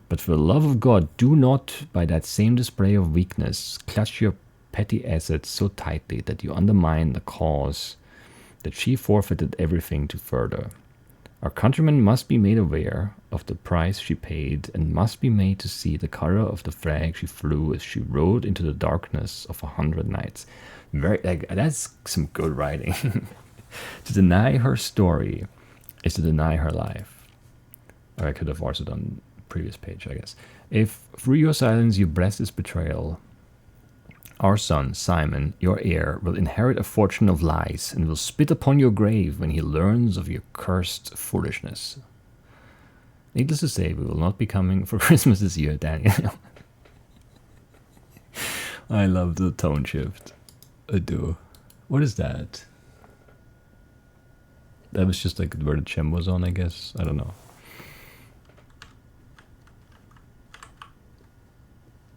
But for the love of God, do not, by that same display of weakness, clutch your petty assets so tightly that you undermine the cause that she forfeited everything to further. Our countrymen must be made aware of the price she paid, and must be made to see the color of the flag she flew as she rode into the darkness of 100 nights. Very, like, that's some good writing. To deny her story is to deny her life. Or I could have also done previous page, I guess. If through your silence you bless this betrayal, our son, Simon, your heir, will inherit a fortune of lies and will spit upon your grave when he learns of your cursed foolishness. Needless to say, we will not be coming for Christmas this year, Daniel. I love the tone shift. I do. What is that? That was just like where the gem was on, I guess. I don't know.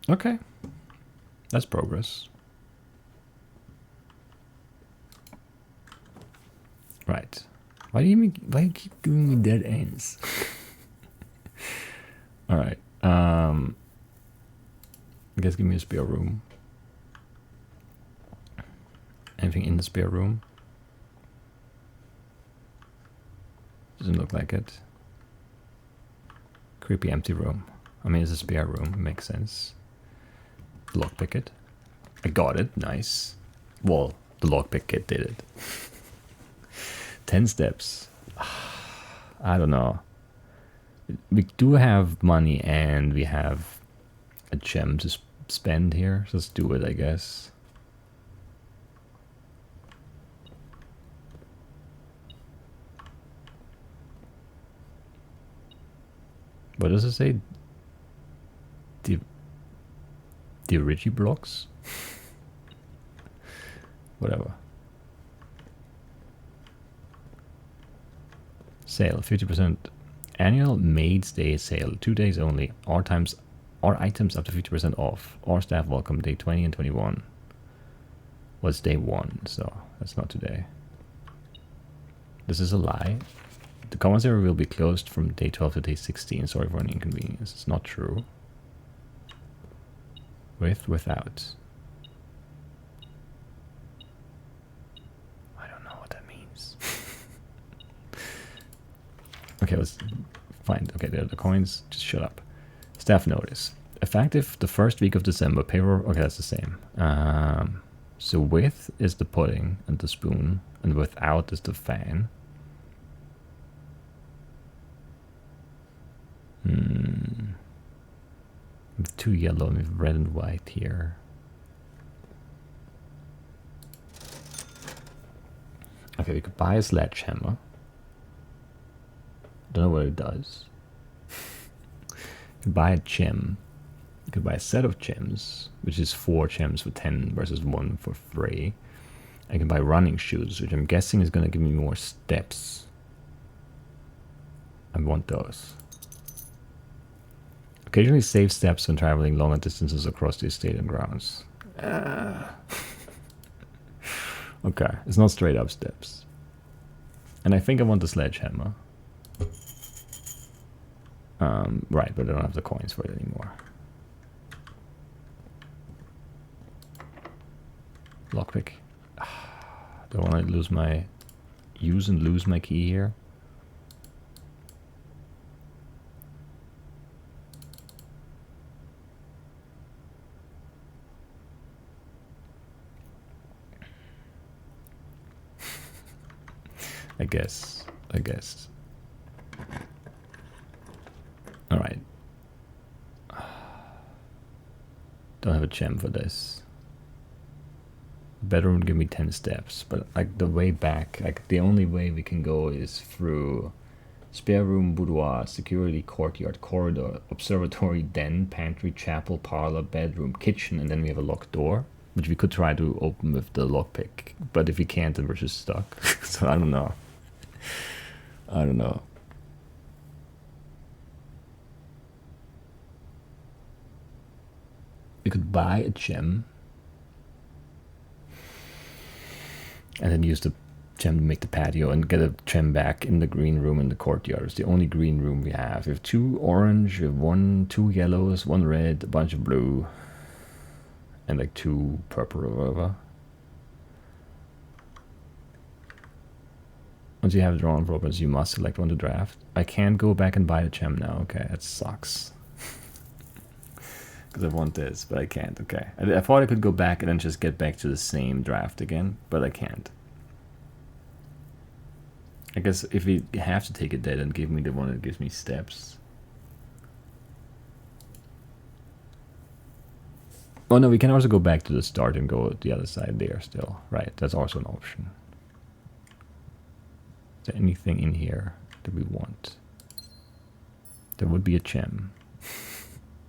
Okay. That's progress. Right. Why do you keep giving me dead ends? Alright. I guess give me a spare room. Anything in the spare room? Doesn't look like it. Creepy empty room. I mean, it's a spare room. Makes sense. Lockpick it. I got it. Nice. Well, the lockpick kit did it. 10 steps. I don't know. We do have money and we have a gem to spend here. So let's do it, I guess. What does it say? The origi blocks? Whatever. Sale, 50%. Annual Maid's Day sale, 2 days only. All items up to 50% off. All staff welcome, day 20 and 21. Well, it's day 1, so that's not today. This is a lie. The commissary will be closed from day 12 to day 16. Sorry for any inconvenience. It's not true. Without. I don't know what that means. Okay, let's find. Okay, there are the coins. Just shut up. Staff notice. Effective the first week of December. Payroll. Okay, that's the same. So with is the pudding and the spoon, and without is the fan. 2 yellow and with red and white here. Okay, we could buy a sledgehammer. Don't know what it does. You could buy a gem. You could buy a set of gems, which is 4 gems for 10 versus 1 for 3. I can buy running shoes, which I'm guessing is going to give me more steps. I want those. Occasionally save steps when traveling longer distances across the stadium grounds. Okay, it's not straight up steps. And I think I want the sledgehammer. Right, but I don't have the coins for it anymore. Lockpick. Don't want to lose my... use and lose my key here. I guess. Alright. Don't have a gem for this. Bedroom give me 10 steps, but like the way back, like the only way we can go is through spare room, boudoir, security, courtyard, corridor, observatory, den, pantry, chapel, parlor, bedroom, kitchen, and then we have a locked door, which we could try to open with the lockpick. But if we can't, then we're just stuck. So I don't know. We could buy a gem and then use the gem to make the patio and get a gem back in the green room in the courtyard. It's the only green room we have. We have 2 orange, we have 2 yellows, 1 red, a bunch of blue, and like 2 purple or whatever. Once you have drawn problems, you must select one to draft. I can't go back and buy the gem now. Okay, that sucks. Because I want this, but I can't. Okay. I thought I could go back and then just get back to the same draft again, but I can't. I guess if we have to take it there, then give me the one that gives me steps. Oh no, we can also go back to the start and go the other side there still. Right, that's also an option. Is there anything in here that we want? There would be a gem.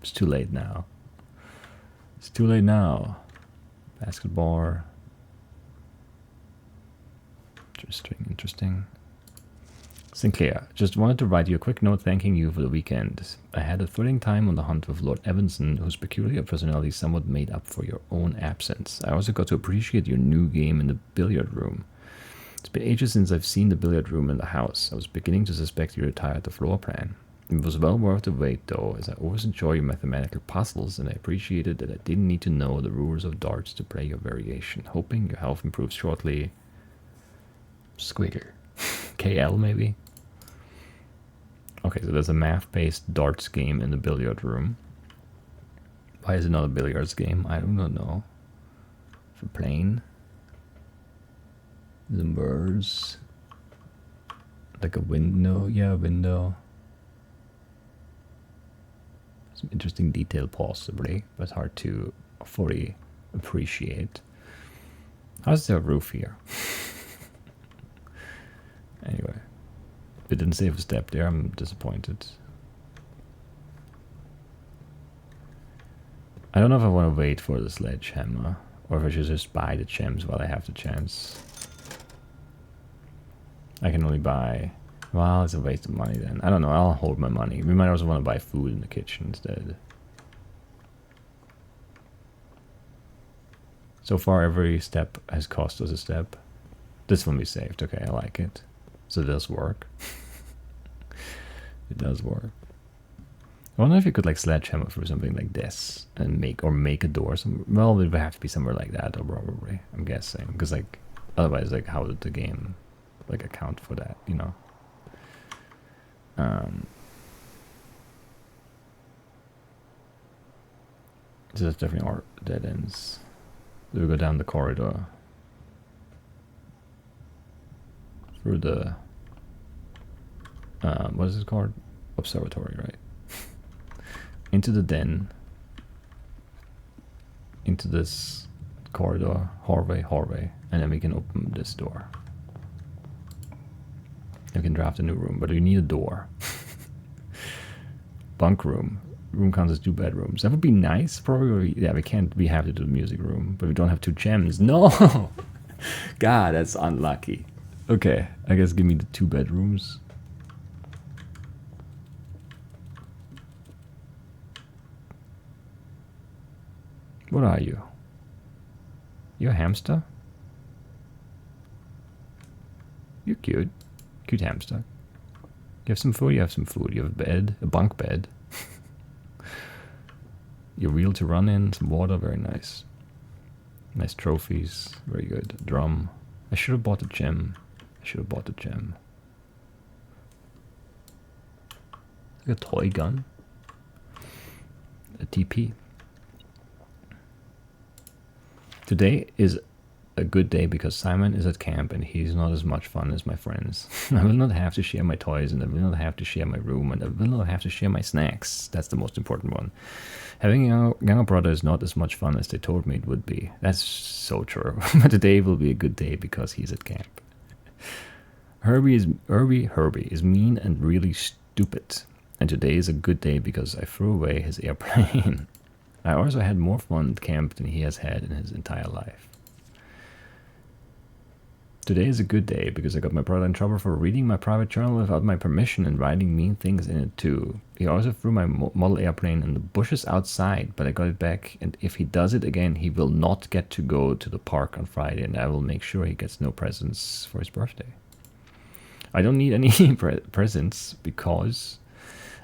It's too late now. It's too late now. Basketball. Interesting, interesting. Sinclair, just wanted to write you a quick note thanking you for the weekend. I had a thrilling time on the hunt with Lord Evanson, whose peculiar personality somewhat made up for your own absence. I also got to appreciate your new game in the billiard room. It's been ages since I've seen the billiard room in the house. I was beginning to suspect you retired the floor plan. It was well worth the wait, though, as I always enjoy your mathematical puzzles, and I appreciated that I didn't need to know the rules of darts to play your variation. Hoping your health improves shortly. Squigger. KL, maybe? Okay, so there's a math-based darts game in the billiard room. Why is it not a billiards game? I do not know. For playing. Numbers. Like a window. Yeah, a window. Some interesting detail possibly, but hard to fully appreciate. How's there a roof here? Anyway. It didn't save a step there, I'm disappointed. I don't know if I want to wait for the sledgehammer, or if I should just buy the gems while I have the chance. I can only buy... Well, it's a waste of money then. I don't know, I'll hold my money. We might also want to buy food in the kitchen instead. So far, every step has cost us a step. This one we saved, okay, I like it. So it does work. It does work. I wonder if you could like sledgehammer through something like this and make a door. Well, it would have to be somewhere like that, or probably. I'm guessing, because like otherwise, like how did the game like account for that? You know. So that's definitely our dead ends. We go down the corridor through the what is it called? Observatory, right? Into the den. Into this corridor, hallway, and then we can open this door. We can draft a new room, but we need a door. Bunk room. Room counts as 2 bedrooms. That would be nice. Probably, yeah, we have to do the music room, but we don't have 2 gems. No! God, that's unlucky. Okay, I guess give me the 2 bedrooms. What are you? You're a hamster? You're cute. Cute hamster. You have some food? You have some food. You have a bed, a bunk bed. Your wheel to run in, some water, very nice. Nice trophies, very good. Drum. I should have bought a gem. Like a toy gun. A TP. Today is a good day because Simon is at camp and he's not as much fun as my friends. I will not have to share my toys, and I will not have to share my room, and I will not have to share my snacks. That's the most important one. Having a younger brother is not as much fun as they told me it would be. That's so true. But today will be a good day because he's at camp. Herbie is mean and really stupid. And today is a good day because I threw away his airplane. I also had more fun at camp than he has had in his entire life. Today is a good day because I got my brother in trouble for reading my private journal without my permission and writing mean things in it too. He also threw my model airplane in the bushes outside, but I got it back, and if he does it again, he will not get to go to the park on Friday, and I will make sure he gets no presents for his birthday. I don't need any presents because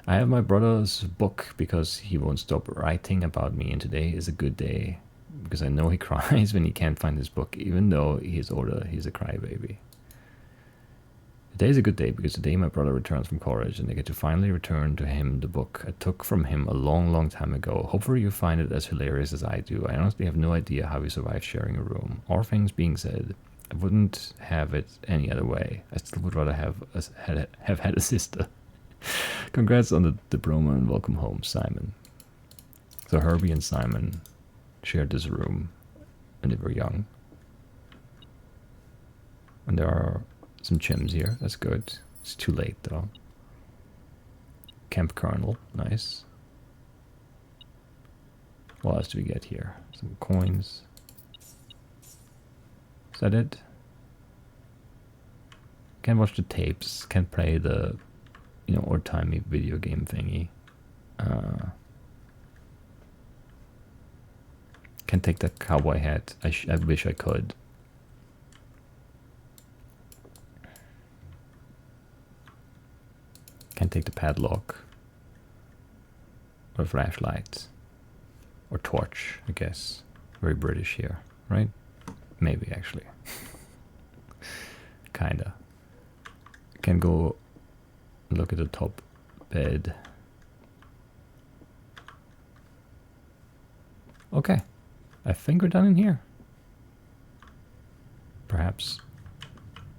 I have my brother's book because he won't stop writing about me, and today is a good day because I know he cries when he can't find his book, even though he's older. He's a crybaby. Today is a good day because today my brother returns from college and I get to finally return to him the book I took from him a long, long time ago. Hopefully you find it as hilarious as I do. I honestly have no idea how we survived sharing a room. All things being said, I wouldn't have it any other way. I still would rather have had a sister. Congrats on the diploma and welcome home, Simon. So Herbie and Simon shared this room when they were young. And there are some gems here, that's good. It's too late though. Camp Colonel, nice. What else do we get here? Some coins. Is that it? Can't watch the tapes, can't play the, you know, old-timey video game thingy. Can't take the cowboy hat. I wish I could. Can't take the padlock. Or flashlight. Or torch, I guess. Very British here, right? Maybe, actually. Kinda. Can go look at the top bed. Okay. I think we're done in here. Perhaps.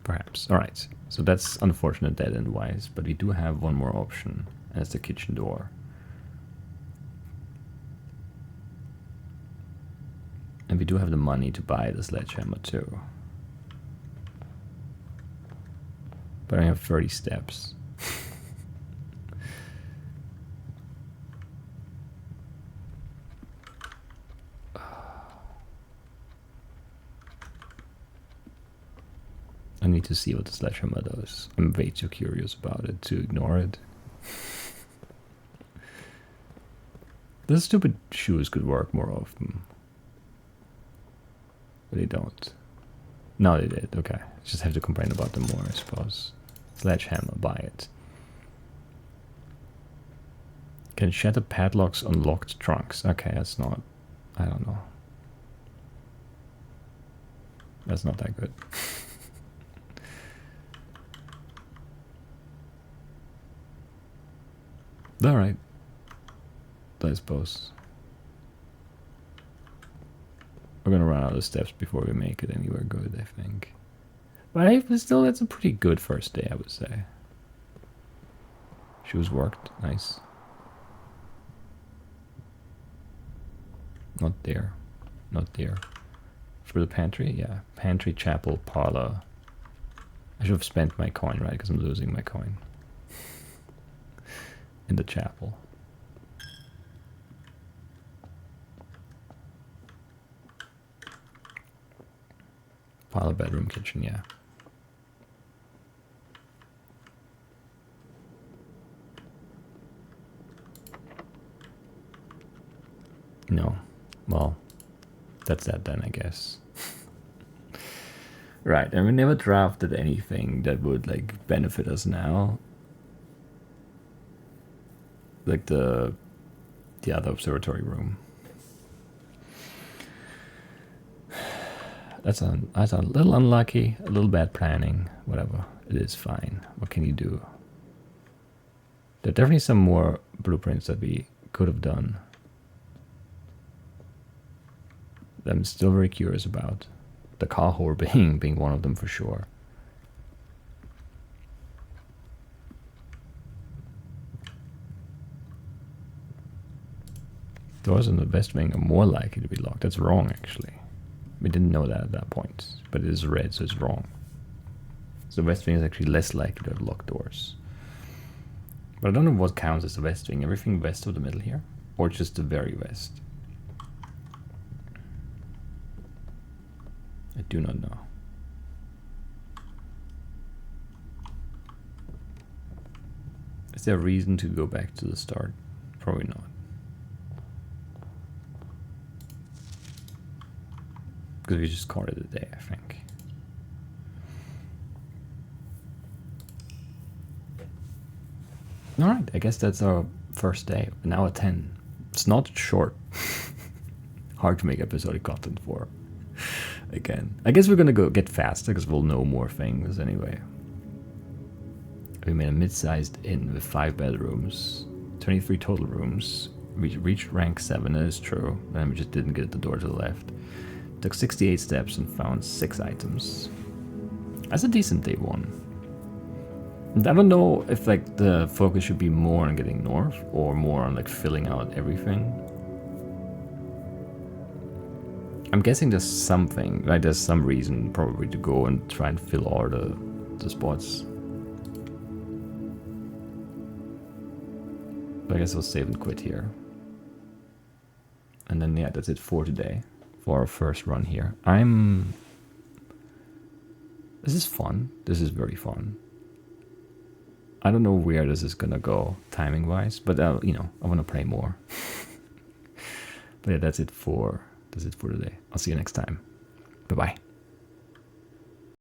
Perhaps. Alright. So that's unfortunate dead end wise, but we do have one more option, and it's the kitchen door. And we do have the money to buy the sledgehammer too. But I have 30 steps. I need to see what the sledgehammer does. I'm way too curious about it to ignore it. The stupid shoes could work more often. But they don't. No, they did. Okay. Just have to complain about them more, I suppose. Sledgehammer, buy it. Can shatter padlocks on locked trunks. Okay, that's not... I don't know. That's not that good. Alright. I suppose. We're gonna run out of steps before we make it anywhere good, I think. But hey, still, that's a pretty good first day, I would say. Shoes worked. Nice. Not there. Not there. For the pantry? Yeah. Pantry, chapel, parlor. I should have spent my coin, right? Because I'm losing my coin. In the chapel. Parlor, bedroom, kitchen, yeah. No. Well, that's that then, I guess. Right, and we never drafted anything that would, like, benefit us now. Like the other observatory room. That's a little unlucky, a little bad planning, whatever. It is fine. What can you do? There are definitely some more blueprints that we could have done. That I'm still very curious about. The car hole being one of them for sure. Doors in the west wing are more likely to be locked. That's wrong, actually. We didn't know that at that point, but it is red, so it's wrong. So the west wing is actually less likely to have locked doors. But I don't know what counts as the west wing. Everything west of the middle here? Or just the very west? I do not know. Is there a reason to go back to the start? Probably not. Because we just called it a day, I think. Alright, I guess that's our first day. An hour 10. It's not short. Hard to make episodic content for. Again. I guess we're gonna go get faster because we'll know more things anyway. We made a mid-sized inn with 5 bedrooms, 23 total rooms. We reached rank 7, that is true. Then we just didn't get the door to the left. Took 68 steps and found 6 items. That's a decent day 1. And I don't know if like the focus should be more on getting north or more on like filling out everything. I'm guessing there's something, like there's some reason probably to go and try and fill all the spots. But I guess I'll save and quit here. And then yeah, that's it for today. For our first run here. This is fun. This is very fun. I don't know where this is gonna go timing wise, but you know, I wanna play more. But yeah, that's it for today. I'll see you next time. Bye bye.